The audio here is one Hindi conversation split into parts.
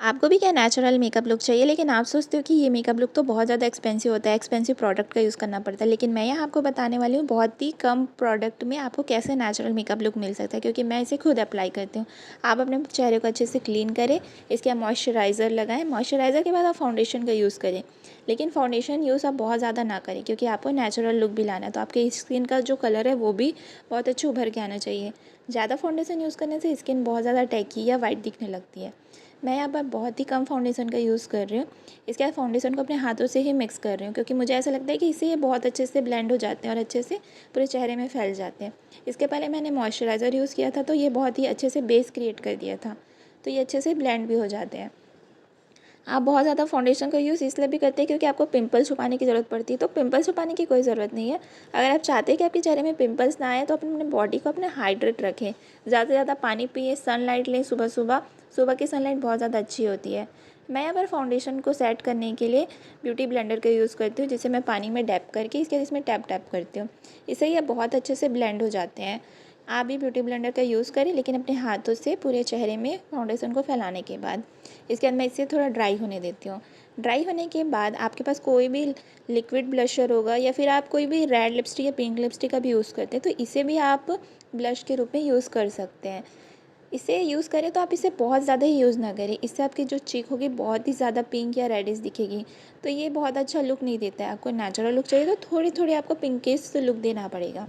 आपको भी क्या नेचुरल मेकअप लुक चाहिए, लेकिन आप सोचते हो कि ये मेकअप लुक तो बहुत ज़्यादा एक्सपेंसिव होता है, एक्सपेंसिव प्रोडक्ट का यूज़ करना पड़ता है। लेकिन मैं यहाँ आपको बताने वाली हूँ बहुत ही कम प्रोडक्ट में आपको कैसे नेचुरल मेकअप लुक मिल सकता है, क्योंकि मैं इसे खुद अप्लाई करती हूँ। आप अपने चेहरे को अच्छे से क्लीन करें, इसके बाद मॉइस्चराइज़र लगाएं, मॉइस्चराइज़र के बाद आप फाउंडेशन का यूज़ करें। लेकिन फाउंडेशन यूज़ आप बहुत ज़्यादा ना करें, क्योंकि आपको नेचुरल लुक भी लाना है, तो आपके स्किन का जो कलर है वो भी बहुत अच्छे उभर के आना चाहिए। ज़्यादा फाउंडेशन यूज़ करने से स्किन बहुत ज़्यादा टैकी या वाइट दिखने लगती है। मैं यहाँ पर बहुत ही कम फाउंडेशन का यूज़ कर रही हूँ। इसके बाद फाउंडेशन को अपने हाथों से ही मिक्स कर रही हूँ, क्योंकि मुझे ऐसा लगता है कि इससे ये बहुत अच्छे से ब्लेंड हो जाते हैं और अच्छे से पूरे चेहरे में फैल जाते हैं। इसके पहले मैंने मॉइस्चराइज़र यूज़ किया था, तो ये बहुत ही अच्छे से बेस क्रिएट कर दिया था, तो ये अच्छे से ब्लेंड भी हो जाते हैं। आप बहुत ज़्यादा फाउंडेशन का यूज़ इसलिए भी करते हैं क्योंकि आपको पिंपल छुपाने की ज़रूरत पड़ती है, तो पिंपल छुपाने की कोई ज़रूरत नहीं है। अगर आप चाहते हैं कि आपके चेहरे में पिंपल्स ना आए, तो अपने बॉडी को अपने हाइड्रेट रखें, ज़्यादा से ज़्यादा पानी पिए, सनलाइट लें सुबह सुबह। सुबह की सनलाइट बहुत ज़्यादा अच्छी होती है। मैं यहाँ पर फाउंडेशन को सेट करने के लिए ब्यूटी ब्लेंडर का यूज़ करती हूँ, जिसे मैं पानी में डैप करके इसमें टैप टैप करती हूँ। इससे ये बहुत अच्छे से ब्लेंड हो जाते हैं। आप भी ब्यूटी ब्लेंडर का यूज़ करें, लेकिन अपने हाथों से पूरे चेहरे में फाउंडेशन को फैलाने के बाद इसके बाद मैं इसे थोड़ा ड्राई होने देती हूँ। ड्राई होने के बाद आपके पास कोई भी लिक्विड ब्लशर होगा, या फिर आप कोई भी रेड लिपस्टिक या पिंक लिपस्टिक का भी यूज़ करते हैं, तो इसे भी आप ब्लश के रूप में यूज़ कर सकते हैं। इसे यूज़ करें तो आप इसे बहुत ज़्यादा ही यूज़ ना करें, इससे आपकी जो चीक होगी बहुत ही ज़्यादा पिंक या रेडिश दिखेगी, तो ये बहुत अच्छा लुक नहीं देता है। आपको नेचुरल लुक चाहिए तो थोड़ी थोड़ी आपको पिंकिश लुक देना पड़ेगा।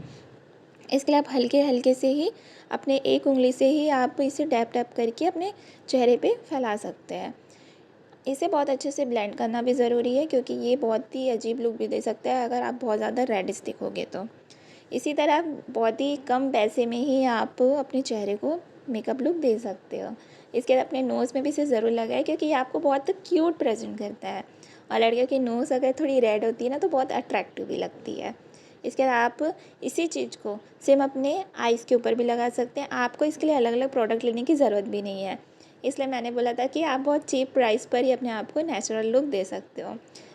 इसके लिए आप हल्के हल्के से ही अपने एक उंगली से ही आप इसे टैप टैप करके अपने चेहरे पे फैला सकते हैं। इसे बहुत अच्छे से ब्लेंड करना भी ज़रूरी है, क्योंकि ये बहुत ही अजीब लुक भी दे सकता है अगर आप बहुत ज़्यादा रेडिश दिखोगे तो। इसी तरह बहुत ही कम पैसे में ही आप अपने चेहरे को मेकअप लुक दे सकते हो। इसके बाद अपने नोज़ में भी इसे ज़रूर लगाएं, क्योंकि ये आपको बहुत क्यूट प्रेजेंट करता है, और लड़कियों की नोज़ अगर थोड़ी रेड होती है ना, तो बहुत अट्रैक्टिव भी लगती है। इसके बाद आप इसी चीज़ को सेम अपने आइज़ के ऊपर भी लगा सकते हैं। आपको इसके लिए अलग अलग प्रोडक्ट लेने की ज़रूरत भी नहीं है, इसलिए मैंने बोला था कि आप बहुत चीप प्राइस पर ही अपने आप को नेचुरल लुक दे सकते हो।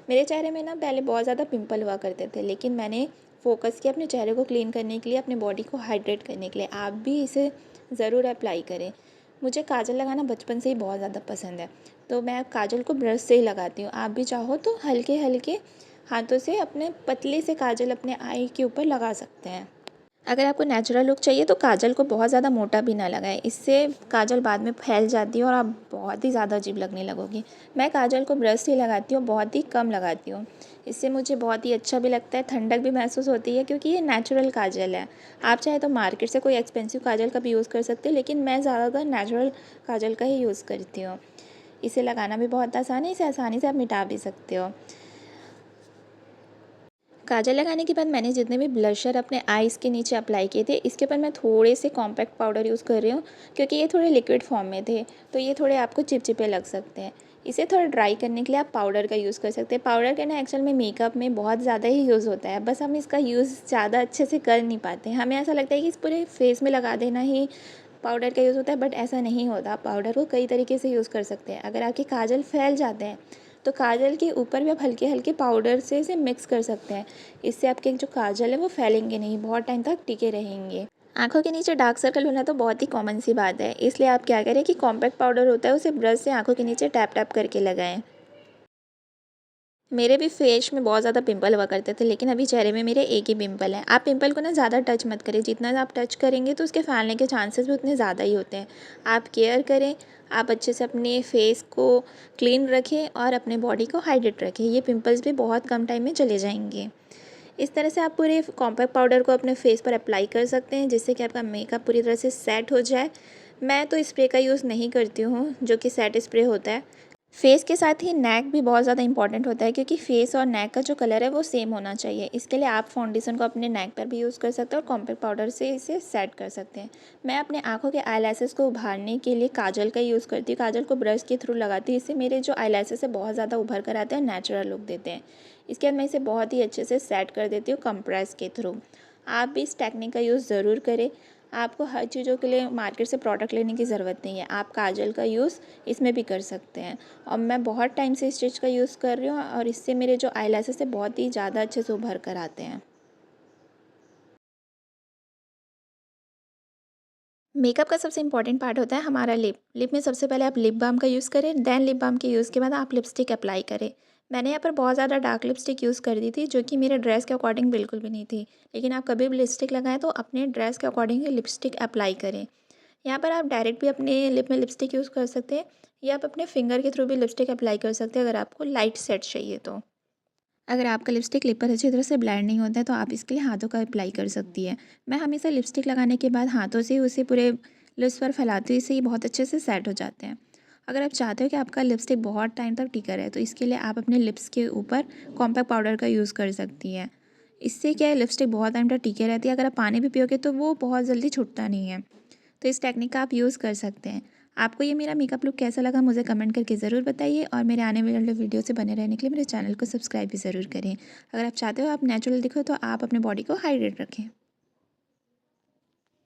मेरे चेहरे में ना पहले बहुत ज़्यादा पिंपल हुआ करते थे, लेकिन मैंने फ़ोकस किया अपने चेहरे को क्लीन करने के लिए, अपने बॉडी को हाइड्रेट करने के लिए। आप भी इसे ज़रूर अप्लाई करें। मुझे काजल लगाना बचपन से ही बहुत ज़्यादा पसंद है, तो मैं काजल को ब्रश से ही लगाती हूँ। आप भी चाहो तो हल्के हल्के हाथों से अपने पतले से काजल अपने आई के ऊपर लगा सकते हैं। अगर आपको नेचुरल लुक चाहिए तो काजल को बहुत ज़्यादा मोटा भी ना लगाएं, इससे काजल बाद में फैल जाती है और आप बहुत ही ज़्यादा अजीब लगने लगोगी। मैं काजल को ब्रश से लगाती हूँ, बहुत ही कम लगाती हूँ। इससे मुझे बहुत ही अच्छा भी लगता है, ठंडक भी महसूस होती है, क्योंकि ये नेचुरल काजल है। आप चाहे तो मार्केट से कोई एक्सपेंसिव काजल का भी यूज़ कर सकते हो, लेकिन मैं ज़्यादातर नेचुरल काजल का ही यूज़ करती हूँ। इसे लगाना भी बहुत आसान है, इसे आसानी से आप मिटा भी सकते हो। काजल लगाने के बाद मैंने जितने भी ब्लशर अपने आईज़ के नीचे अप्लाई किए थे, इसके ऊपर मैं थोड़े से कॉम्पैक्ट पाउडर यूज़ कर रही हूँ, क्योंकि ये थोड़े लिक्विड फॉर्म में थे, तो ये थोड़े आपको चिपचिपे लग सकते हैं। इसे थोड़ा ड्राई करने के लिए आप पाउडर का यूज़ कर सकते हैं। पाउडर करना एक्चुअल में मेकअप में बहुत ज़्यादा ही यूज़ होता है, बस हम इसका यूज़ ज़्यादा अच्छे से कर नहीं पाते हैं। हमें ऐसा लगता है कि इस पूरे फेस में लगा देना ही पाउडर का यूज़ होता है, बट ऐसा नहीं होता। आप पाउडर को कई तरीके से यूज़ कर सकते हैं। अगर आपके काजल फैल जाते हैं, तो काजल के ऊपर भी आप हल्के हल्के पाउडर से इसे मिक्स कर सकते हैं। इससे आपके जो काजल है वो फैलेंगे नहीं, बहुत टाइम तक टिके रहेंगे। आँखों के नीचे डार्क सर्कल होना तो बहुत ही कॉमन सी बात है, इसलिए आप क्या करें कि कॉम्पैक्ट पाउडर होता है उसे ब्रश से आँखों के नीचे टैप टैप करके लगाएं। मेरे भी फेस में बहुत ज़्यादा पिंपल हुआ करते थे, लेकिन अभी चेहरे में मेरे एक ही पिंपल है। आप पिंपल को ना ज़्यादा टच मत करें, जितना आप टच करेंगे तो उसके फैलने के चांसेस भी उतने ज़्यादा ही होते हैं। आप केयर करें, आप अच्छे से अपने फेस को क्लीन रखें और अपने बॉडी को हाइड्रेट रखें। ये पिंपल्स भी बहुत कम टाइम में चले जाएंगे। इस तरह से आप पूरे कॉम्पैक्ट पाउडर को अपने फेस पर अप्लाई कर सकते हैं, जिससे कि आपका मेकअप पूरी तरह से सेट हो जाए। मैं तो स्प्रे का यूज़ नहीं करती हूँ, जो कि सेट स्प्रे होता है। फेस के साथ ही नेक भी बहुत ज़्यादा इंपॉर्टेंट होता है, क्योंकि फेस और नेक का जो कलर है वो सेम होना चाहिए। इसके लिए आप फाउंडेशन को अपने नेक पर भी यूज़ कर सकते हैं और कॉम्पैक्ट पाउडर से इसे सेट कर सकते हैं। मैं अपने आँखों के आईलैशेस को उभारने के लिए काजल का यूज़ करती हूँ। काजल को ब्रश के थ्रू लगाती हूँ, इससे मेरे जो आईलैशेस है बहुत ज़्यादा उभर कर आते हैं और नेचुरल लुक देते हैं। इसके बाद मैं इसे बहुत ही अच्छे से सेट कर देती हूँ कंप्रेस के थ्रू। आप भी इस टेक्निक का यूज़ ज़रूर करें। आपको हर चीज़ों के लिए मार्केट से प्रोडक्ट लेने की ज़रूरत नहीं है, आप काजल का यूज़ इसमें भी कर सकते हैं। और मैं बहुत टाइम से इस चीज़ का यूज़ कर रही हूँ, और इससे मेरे जो आईलैशेस है बहुत ही ज़्यादा अच्छे से उभर कर आते हैं। मेकअप का सबसे इंपॉर्टेंट पार्ट होता है हमारा लिप। लिप में सबसे पहले आप लिप बाम का यूज़ करें, देन लिप बाम के यूज़ के बाद आप लिपस्टिक अप्लाई करें। मैंने यहाँ पर बहुत ज़्यादा डार्क लिपस्टिक यूज़ कर दी थी, जो कि मेरे ड्रेस के अकॉर्डिंग बिल्कुल भी नहीं थी। लेकिन आप कभी भी लिपस्टिक लगाएं तो अपने ड्रेस के अकॉर्डिंग ही लिपस्टिक अप्लाई करें। यहाँ पर आप डायरेक्ट भी अपने लिप में लिपस्टिक यूज़ कर सकते हैं, या आप अपने फिंगर के थ्रू भी लिपस्टिक अप्लाई कर सकते हैं अगर आपको लाइट सेट चाहिए तो। अगर आपका लिपस्टिक लिप पर अच्छी तरह से ब्लेंड नहीं होता है तो आप इसके लिए हाथों का अप्लाई कर सकती है। मैं हमेशा लिपस्टिक लगाने के बाद हाथों से उसे पूरे लिप्स पर फैलाती हूँ, इससे ये बहुत अच्छे से सेट हो जाते हैं। अगर आप चाहते हो कि आपका लिपस्टिक बहुत टाइम तक टिका रहे तो इसके लिए आप अपने लिप्स के ऊपर कॉम्पैक्ट पाउडर का यूज़ कर सकती हैं। इससे क्या है, लिपस्टिक बहुत टाइम तक टिके रहती है। अगर आप पानी भी पियोगे तो वो बहुत जल्दी छूटता नहीं है। तो इस टेक्निक का आप यूज़ कर सकते हैं। आपको ये मेरा मेकअप लुक कैसा लगा मुझे कमेंट करके ज़रूर बताइए, और मेरे आने वाले वीडियो से बने रहने के लिए मेरे चैनल को सब्सक्राइब भी ज़रूर करें। अगर आप चाहते हो आप नेचुरल दिखो तो आप अपने बॉडी को हाइड्रेट रखें।